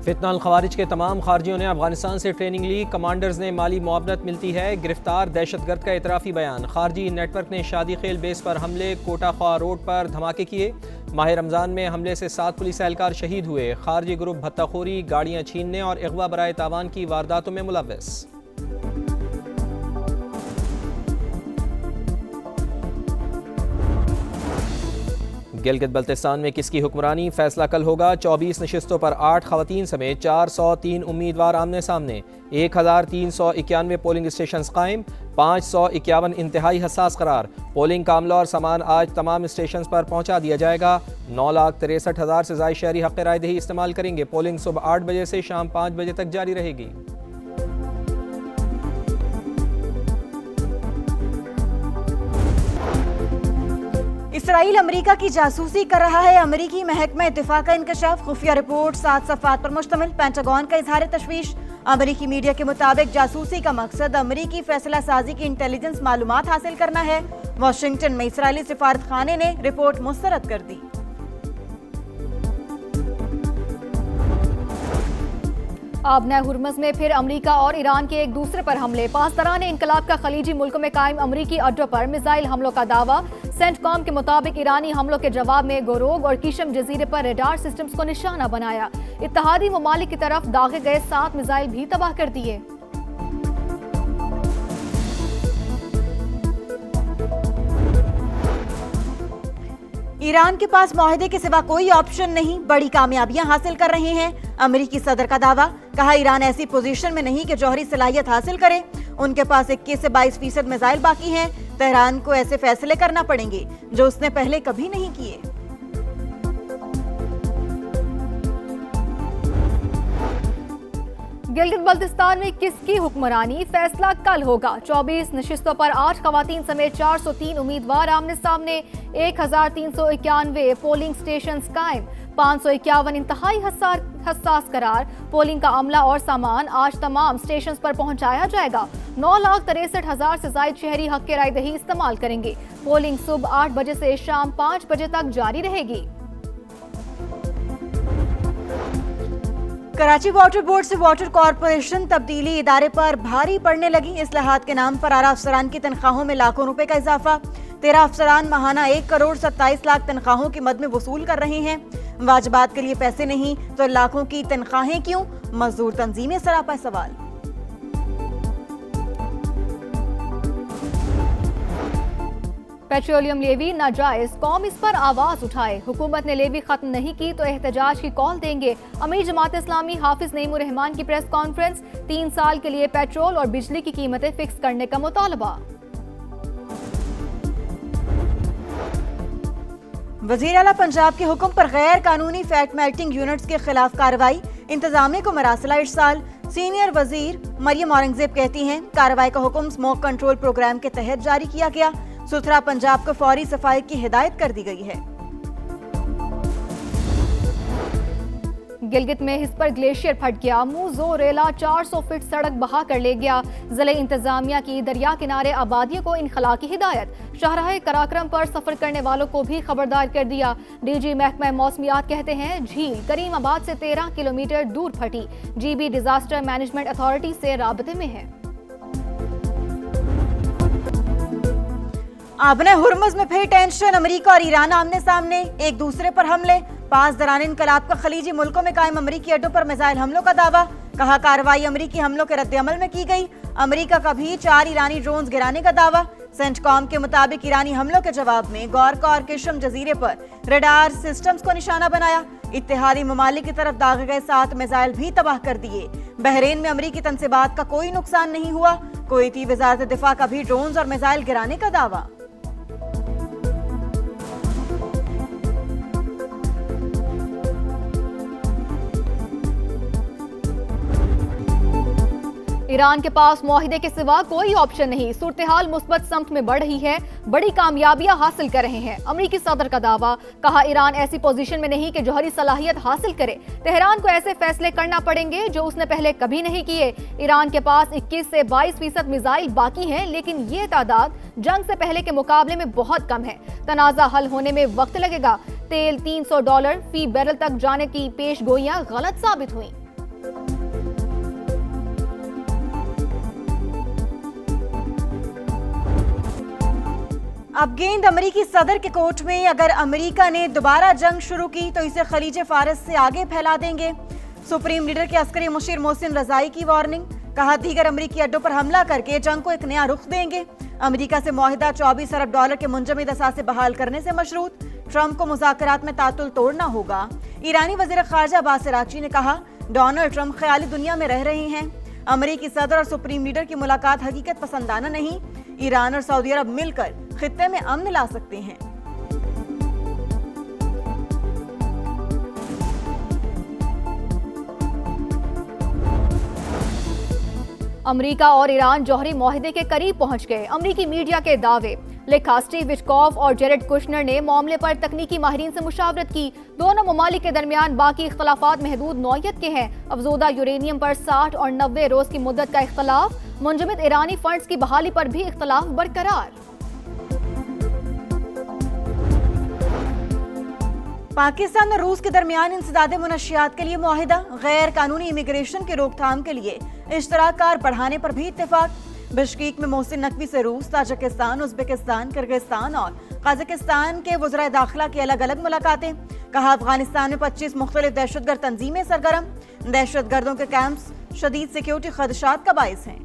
फितनाल खवारिज के तमाम खारजियों ने अफगानिस्तान से ट्रेनिंग ली, कमांडर्स ने माली मुआवनत मिलती है। गिरफ्तार दहशतगर्द का इतराफ़ी बयान। खारजी नेटवर्क ने शादी खेल बेस पर हमले, कोटा ख्वा रोड पर धमाके किए। माह रमज़ान में हमले से 7 पुलिस एहलकार शहीद हुए। खारजी ग्रुप भत्ताखोरी, गाड़ियाँ छीनने और अगवा बराए तावान की वारदातों में मुलव्वस। गिलगित बल्तिस्तान में किसकी हुक्मरानी, फैसला कल होगा। 24 नशिस्तों पर 8 खवातीन समेत 403 उम्मीदवार आमने सामने। 1391 पोलिंग स्टेशन कायम, 551 इंतहाई हसास करार। पोलिंग का अमला और सामान आज तमाम स्टेशन पर पहुंचा दिया जाएगा। 9,63,000 से ज़ायद शहरी हक़ रायदही इस्तेमाल करेंगे। पोलिंग सुबह 8 बजे से शाम 5 बजे तक जारी रहेगी। इसराइल अमेरिका की जासूसी कर रहा है। अमेरिकी महकमा इत्तेफाक का इंकशाफ, खुफिया रिपोर्ट 7 सफ़ात पर मुश्तमिल। पेंटागन का इजहार तशवीश। अमेरिकी मीडिया के मुताबिक जासूसी का मकसद अमेरिकी फैसला साजी की इंटेलिजेंस मालूमात हासिल करना है। वाशिंगटन में इसराइली सिफारत खाने ने रिपोर्ट मुस्तरद कर दी। आबना हुर्मज़ में फिर अमेरिका और ईरान के एक दूसरे पर हमले। पासदारान इनकलाब का खलीजी मुल्कों में कायम अमेरिकी अड्डों पर मिसाइल हमलों का दावा। सेंटकॉम के मुताबिक ईरानी हमलों के जवाब में गोरोग और कीशम जजीरे पर रडार सिस्टम्स को निशाना बनाया। इत्तेहादी ममालिक की तरफ दागे गए 7 मिसाइल भी तबाह कर दिए। ईरान के पास मुआहदे के सिवा कोई ऑप्शन नहीं, बड़ी कामयाबियां हासिल कर रहे हैं। अमेरिकी सदर का दावा, कहा ईरान ऐसी पोजीशन में नहीं कि जौहरी सलाहियत हासिल करे। उनके पास 21 से 22% मिसाइल बाकी हैं। तेहरान को ऐसे फैसले करना पड़ेंगे जो उसने पहले कभी नहीं किए। गिलगित बल्तिस्तान में किसकी हुक्मरानी, फैसला कल होगा। 24 नशिस्तों पर 8 खवातीन समेत 403 उम्मीदवार आमने सामने। 1391 पोलिंग स्टेशन कायम, 551 इंतहाई हसास करार। पोलिंग का अमला और सामान आज तमाम स्टेशन पर पहुंचाया जाएगा। 9,63,000 से ज़ायद शहरी हक़ रायदही इस्तेमाल करेंगे। पोलिंग सुबह 8 बजे से शाम 5 बजे तक जारी रहेगी। कराची वाटर बोर्ड से वाटर कॉरपोरेशन तब्दीली, इदारे पर भारी पड़ने लगी। इस्लाहात के नाम पर आला अफसरान की तनख्वाहों में लाखों रुपए का इजाफा। 13 अफसरान माहाना 1 करोड़ 27 लाख तनख्वाहों की मद में वसूल कर रहे हैं। वाजबात के लिए पैसे नहीं तो लाखों की तनख्वाहें क्यों, मजदूर तंजीमें सरापा सवाल। पेट्रोलियम लेवी नाजायज, कौम इस पर आवाज उठाए। हुकूमत ने लेवी खत्म नहीं की तो एहतजाज की कॉल देंगे। अमीर जमात इस्लामी हाफिज नईमुर रहमान की प्रेस कॉन्फ्रेंस। 3 साल के लिए पेट्रोल और बिजली की कीमतें फिक्स करने का मुतालबा। वजीर आला पंजाब के हुक्म पर गैर कानूनी फैट मेल्टिंग यूनिट्स के खिलाफ कार्रवाई। इंतजामिया को मरासला इरसाल। सीनियर वजीर मरियम औरंगजेब कहती हैं, कार्रवाई का हुक्म स्मोक कंट्रोल प्रोग्राम के तहत जारी किया गया। सुथरा पंजाब को फौरी सफाई की हिदायत कर दी गई है। गिलगित में हिस पर ग्लेशियर फट गया। मुंह रेला 400 फीट सड़क बहा कर ले गया। जिले इंतजामिया की दरिया किनारे आबादियों को इनखला की हिदायत। शाहराह कराक्रम पर सफर करने वालों को भी खबरदार कर दिया। डीजी महकमा मौसमियात कहते हैं, झील करीमाबाद से 13 किलोमीटर दूर फटी। जीबी डिजास्टर मैनेजमेंट अथॉरिटी से राबते में है। आबना हुर्मज़ में फिर टेंशन, अमेरिका और ईरान आमने सामने, एक दूसरे पर हमले। पासदारान इनकलाब का खलीजी मुल्कों में कायम अमेरिकी अड्डों पर मिसाइल हमलों का दावा। कहा कार्रवाई अमेरिकी हमलों के रद्द-ए-अमल में की गई। अमेरिका का भी 4 ईरानी ड्रोन्स गिराने का दावा। सेंटकॉम के मुताबिक ईरानी हमलों के जवाब में गोरका और किशम जजीरे पर रडार सिस्टम्स को निशाना बनाया। इत्तेहादी ममालिक की तरफ दागे गए 7 मिसाइल भी तबाह कर दिए। बहरीन में अमेरिकी तनसीबात का कोई नुकसान नहीं हुआ। कुवैती वज़ारत दिफा का भी ड्रोन्स और मिसाइल गिराने का दावा। ईरान के पास मुआहिदे के सिवा कोई ऑप्शन नहीं। सूरत-ए-हाल मुस्बत समत में बढ़ रही है, बड़ी कामयाबियां हासिल कर रहे हैं। अमेरिकी सदर का दावा, कहा ईरान ऐसी पोजीशन में नहीं कि जौहरी सलाहियत हासिल करे। तेहरान को ऐसे फैसले करना पड़ेंगे जो उसने पहले कभी नहीं किए। ईरान के पास 21 से 22% मिसाइल बाकी हैं, लेकिन ये तादाद जंग से पहले के मुकाबले में बहुत कम है। तनाज़ा हल होने में वक्त लगेगा। तेल $300 फी बैरल तक जाने की पेश गोइयां गलत साबित हुई। अब गेंद अमेरिकी सदर के कोर्ट में। अगर अमेरिका ने दोबारा जंग शुरू की तो इसे खलीज फारस से आगे फैला देंगे। सुप्रीम लीडर के अस्करी मुशीर मोहसिन रजाई की वार्निंग। कहा दीगर अमेरिकी अड्डों पर हमला करके जंग को एक नया रुख देंगे। अमेरिका से मुआहिदा $24 अरब के मुंजमद असासे बहाल करने से मशरूत। ट्रंप को मुज़ाकरात में तातुल तोड़ना होगा। ईरानी वज़ीर ख़ारजा अब्बास अराग़ची ने कहा डोनाल्ड ट्रंप ख्याली दुनिया में रह रहे हैं। अमेरिकी सदर और सुप्रीम लीडर की मुलाकात हकीकत पसंदाना नहीं। ईरान और सऊदी अरब मिलकर खित्ते में अमन ला सकते हैं। अमेरिका और ईरान जौहरी मुआहदे के करीब पहुंच गए। अमेरिकी मीडिया के दावे। लिखा स्टीव विटकॉफ और जेरेड कुशनर ने मामले पर तकनीकी माहिरीन से मुशावरत की। दोनों ममालिक के दरमियान बाकी इख्तलाफात महदूद नौयत के हैं। अफजोदा यूरेनियम पर 60 और 90 रोज की मुद्दत का इख्तलाफ। मुंजमद ईरानी फंड्स की बहाली पर भी इख्तलाफ बरकरार। पाकिस्तान और रूस के दरमियान इंसदादे मुनशियात के लिए मुआहिदा। गैर कानूनी इमिग्रेशन की रोकथाम के लिए इश्तराकार बढ़ाने पर भी इत्तेफाक। बिश्केक में मोहसिन नकवी से रूस, ताजिकिस्तान, उज़्बेकिस्तान, किर्गिस्तान और कजाकिस्तान के वज़राए दाखिला की अलग अलग मुलाकातें। कहा अफगानिस्तान में 25 मुख्तलिफ दहशतगर्द तंजीमें सरगर्म। दहशतगर्दों के कैंप्स शदीद सिक्योरिटी खदशात का बाइस हैं।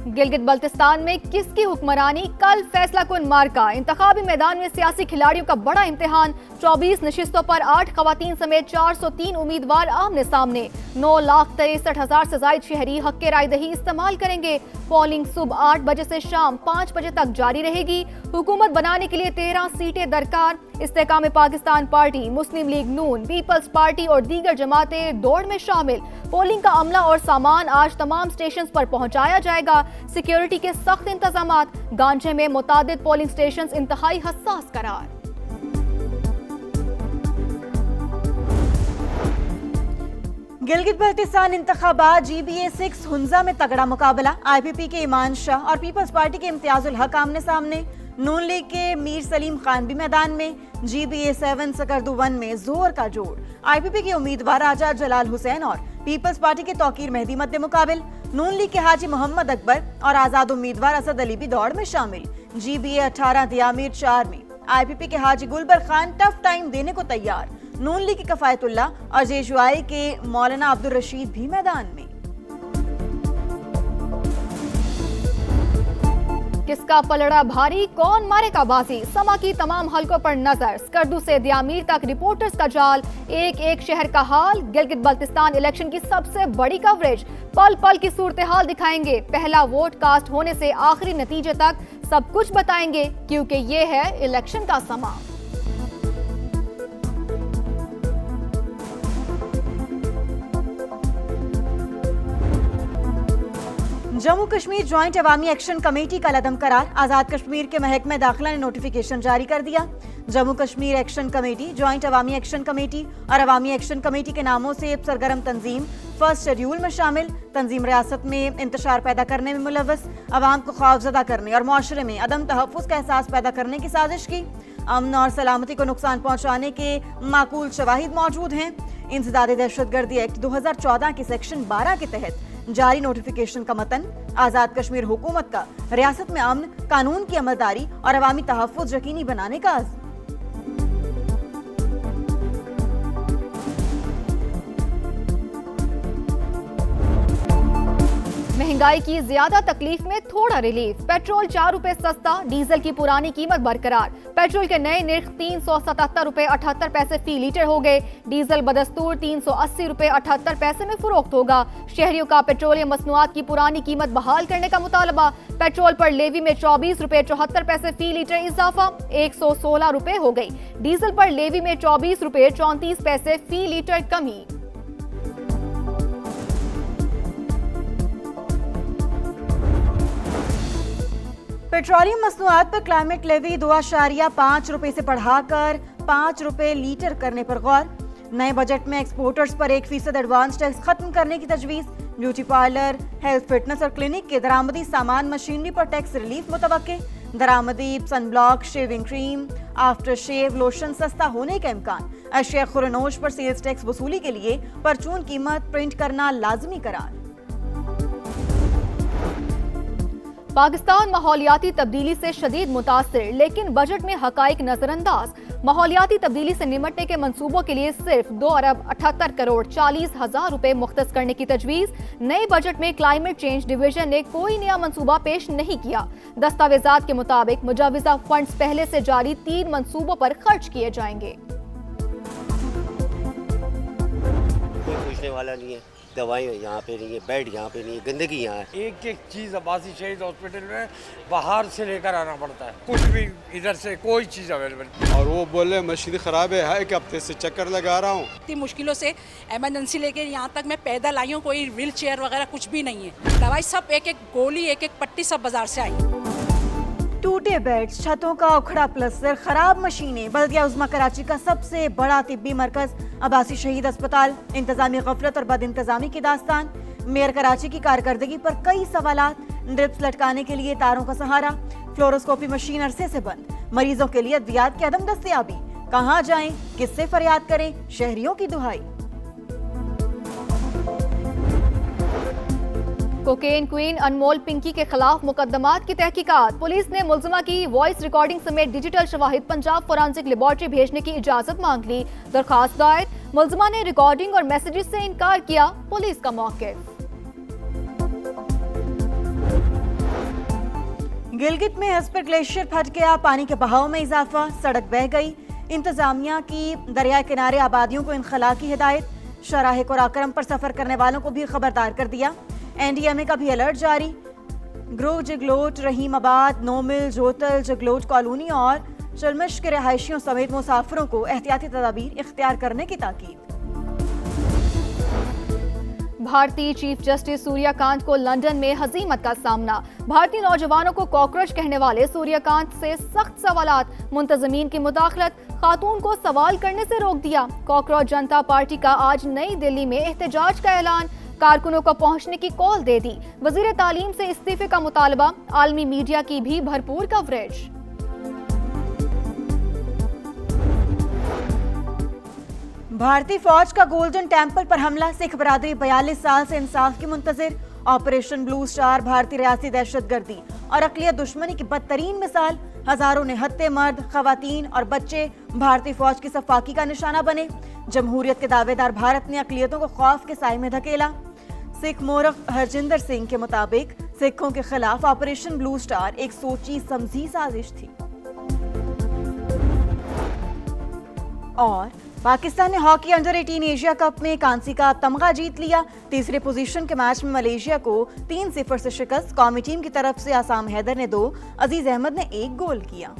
गिलगित बल्तिस्तान में किसकी हुक्मरानी, कल फैसला कुन मार्का। इंतखाबी मैदान में सियासी खिलाड़ियों का बड़ा इम्तिहान। 24 नशिस्तों पर 8 खवातीन समेत 403 उम्मीदवार आमने सामने। 9,63,000 से ज्यादा शहरी हक के राय दही इस्तेमाल करेंगे। पोलिंग सुबह 8 बजे से शाम 5 बजे तक जारी रहेगी। हुकूमत बनाने के लिए 13 सीटें दरकार। इस्तेकाम पाकिस्तान पार्टी, मुस्लिम लीग नून, पीपल्स पार्टी और दीगर जमातें दौड़ में शामिल। पोलिंग का अमला और सामान आज तमाम स्टेशन पर पहुंचाया जाएगा। सिक्योरिटी के सख्त इंतजामात। गांचे में मुतादिद पोलिंग स्टेशन इंतहाई हसास करार। गिलगित बल्तिस्तान इंतखाबात GBA 6 हुंजा में तगड़ा मुकाबला। IPP के ईमान शाह और पीपल्स पार्टी के इम्तियाजुल हक आमने सामने। नून लीग के मीर सलीम खान भी मैदान में। GBA 7 सकरदू 1 में जोर का जोड़। IPP के उम्मीदवार आजाद जलाल हुसैन और पीपल्स पार्टी के तौकीर मेहदी मद्दे मुकाबिल। नून लीग के हाजी मोहम्मद अकबर और आजाद उम्मीदवार असद अली भी दौड़ में शामिल। GBA 18 दियामीर 4 में IPP के हाजी गुलबर खान टफ टाइम देने को तैयार। नून लीग के कफायतुल्ला और जेजुआई के मौलाना अब्दुल रशीद भी मैदान में। किसका पलड़ा भारी, कौन मारेगा बाजी। समा की तमाम हलकों पर नजर। स्कर्दू से दियामीर तक रिपोर्टर्स का जाल। एक एक शहर का हाल। गिलगित बल्तिस्तान इलेक्शन की सबसे बड़ी कवरेज। पल पल की सूरत हाल दिखाएंगे। पहला वोट कास्ट होने से आखिरी नतीजे तक सब कुछ बताएंगे, क्योंकि ये है इलेक्शन का समा। Jammu Kashmir joint Awami action committee का लदम करार। आजाद कश्मीर के महकमे दाखिला ने नोटिफिकेशन जारी कर दिया। Jammu Kashmir action committee, joint Awami action committee और अवामी एक्शन कमेटी के नामों से सरगर्म तंजीम फर्स्ट शेड्यूल में शामिल। तंजीम रियासत में इंतशार पैदा करने में मुलव्वस, अवाम को खौफजदा करने और मुआशरे में अदम तहफ़्फ़ुज़ का एहसास पैदा करने की साजिश की। अमन और सलामती को नुकसान पहुँचाने के माकूल शवाहिद मौजूद हैं। इंसदादे दहशतगर्दी एक्ट 2014 के सेक्शन 12 के तहत जारी नोटिफिकेशन का मतन आजाद कश्मीर हुकूमत का रियासत में अमन, कानून की अमलदारी और अवामी तहफ़्फ़ुज़ यकीनी बनाने का अज़्म। महंगाई की ज्यादा तकलीफ में थोड़ा रिलीफ। पेट्रोल 4 रुपए सस्ता, डीजल की पुरानी कीमत बरकरार। पेट्रोल के नए निर्ख 377 रुपए 78 पैसे फी लीटर हो गए। डीजल बदस्तूर 380 रुपए 78 पैसे में फरोख्त होगा। शहरियों का पेट्रोलियम मसनूआत की पुरानी कीमत बहाल करने का मुतालबा। पेट्रोल पर लेवी में 24 रुपए 74 पैसे फी लीटर इजाफा 116 रुपए हो गई। डीजल पर लेवी में 24 रुपए 34 पैसे फी लीटर कमी। पेट्रोलियम मसनूआत पर क्लाइमेट लेवी 2.5 रुपए से बढ़ाकर 5 रुपए लीटर करने पर गौर। नए बजट में एक्सपोर्टर्स पर 1% एडवांस टैक्स खत्म करने की तजवीज। ब्यूटी पार्लर, हेल्थ फिटनेस और क्लिनिक के दरामदी सामान मशीनरी पर टैक्स रिलीफ मुतवक्के। दरामदी sunblock, shaving cream, after shave lotion सस्ता होने का इम्कान। अशिया खुरनोश पर सेल्स टैक्स वसूली के लिए परचून कीमत प्रिंट करना लाजमी करार। पाकिस्तान माहौलियाती तब्दीली से शदीद मुतासिर, लेकिन बजट में हकाइक नजरअंदाज। माहौलियाती तब्दीली से निमटने के मंसूबों के लिए सिर्फ 2 अरब 78 करोड़ 40 हजार रुपए मुख्तस करने की तजवीज। नए बजट में क्लाइमेट चेंज डिवीजन ने कोई नया मंसूबा पेश नहीं किया। दस्तावेजात के मुताबिक मुजाविजा फंड्स पहले से जारी 3 मंसूबों पर खर्च किए जाएंगे। कोई पूछने वाला नहीं है, दवाएं यहाँ पे नहीं है, बेड यहाँ पे नहीं है, गंदगी यहाँ है। एक एक चीज़ अब्बासी शहीद हॉस्पिटल में बाहर से लेकर आना पड़ता है, कुछ भी इधर से कोई चीज़ अवेलेबल। और वो बोले मशीन ख़राब है, एक हफ्ते से चक्कर लगा रहा हूँ। इतनी मुश्किलों से इमरजेंसी लेके यहाँ तक मैं पैदल आई हूँ, कोई व्हील चेयर वगैरह कुछ भी नहीं है। दवाई सब एक एक गोली एक एक पट्टी सब बाजार से आई। टूटे बेड्स, छतों का उखड़ा प्लास्टर, खराब मशीनें। बल्दिया उज़्मा कराची का सबसे बड़ा तिब्बी मरकज अब्बासी शहीद अस्पताल, इंतजामी गफलत और बद इंतजामी की दास्तान। मेयर कराची की कारकर्दगी पर कई सवालात। ड्रिप्स लटकाने के लिए तारों का सहारा, फ्लोरोस्कोपी मशीन अरसे से बंद। मरीजों के लिए अद्वियात की अदम दस्तयाबी, कहाँ जाएं, किससे फरियाद करें, शहरियों की दुहाई। कोकेन क्वीन अनमोल पिंकी के खिलाफ मुकदमात की तहकीकात। पुलिस ने मुलजिमा की वॉइस रिकॉर्डिंग समेत डिजिटल शवाहिद पंजाब फोरेंसिक लेबॉर्ट्री भेजने की इजाजत मांग ली। दरखास्त दायर। मुलजिमा ने रिकॉर्डिंग और मैसेजेस से इनकार किया। पुलिस का मौक़िफ़। गिलगित में हस्पर ग्लेशियर फट गया, पानी के बहाव में इजाफा, सड़क बह गई। इंतजामिया की दरिया किनारे आबादियों को इनखला की हिदायत। शराह कुराकरम पर सफर करने वालों को भी खबरदार कर दिया। NDMA का भी अलर्ट जारी। ग्रो, जगलोट, रहीमाबाद, नोमिल, जोतल, जगलोट कॉलोनी और चलमश के रहायशियों समेत मुसाफिरों को एहतियाती तदाबीर इख्तियार करने की ताकीद। भारतीय चीफ जस्टिस सूर्यकांत को लंदन में हजीमत का सामना। भारतीय नौजवानों को कॉकरोच कहने वाले सूर्यकांत से सख्त सवालात। मुंतजमीन की मुदाखलत, खातून को सवाल करने से रोक दिया। कॉकरोच जनता पार्टी का आज नई दिल्ली में एहतजाज का ऐलान। कारकुनों को पहुंचने की कॉल दे दी। वजीर तालीम से इस्तीफे का मुतालबा। आलमी मीडिया की भी भरपूर कवरेज। भारतीय फौज का गोल्डन टेम्पल पर हमला। सिख बरादरी 42 साल से इंसाफ की मुंतजिर। ऑपरेशन ब्लू स्टार भारतीय रियासी दहशतगर्दी और अक़लियत दुश्मनी की बदतरीन मिसाल। हजारों निहत्ते मर्द, खवातीन और बच्चे भारतीय फौज की सफाकी का निशाना बने। जमहूरियत के दावेदार भारत ने अक़लियतों को खौफ के साए में धकेला। सिख मोरख हरजिंदर सिंह के मुताबिक सिखों के खिलाफ ऑपरेशन ब्लू स्टार एक सोची समझी साजिश थी। और पाकिस्तान ने हॉकी अंडर 18 एशिया कप में कांसी का तमगा जीत लिया। तीसरे पोजीशन के मैच में मलेशिया को 3-0 से शिकस्त। कौमी टीम की तरफ से आसाम हैदर ने 2, अजीज अहमद ने 1 गोल किया।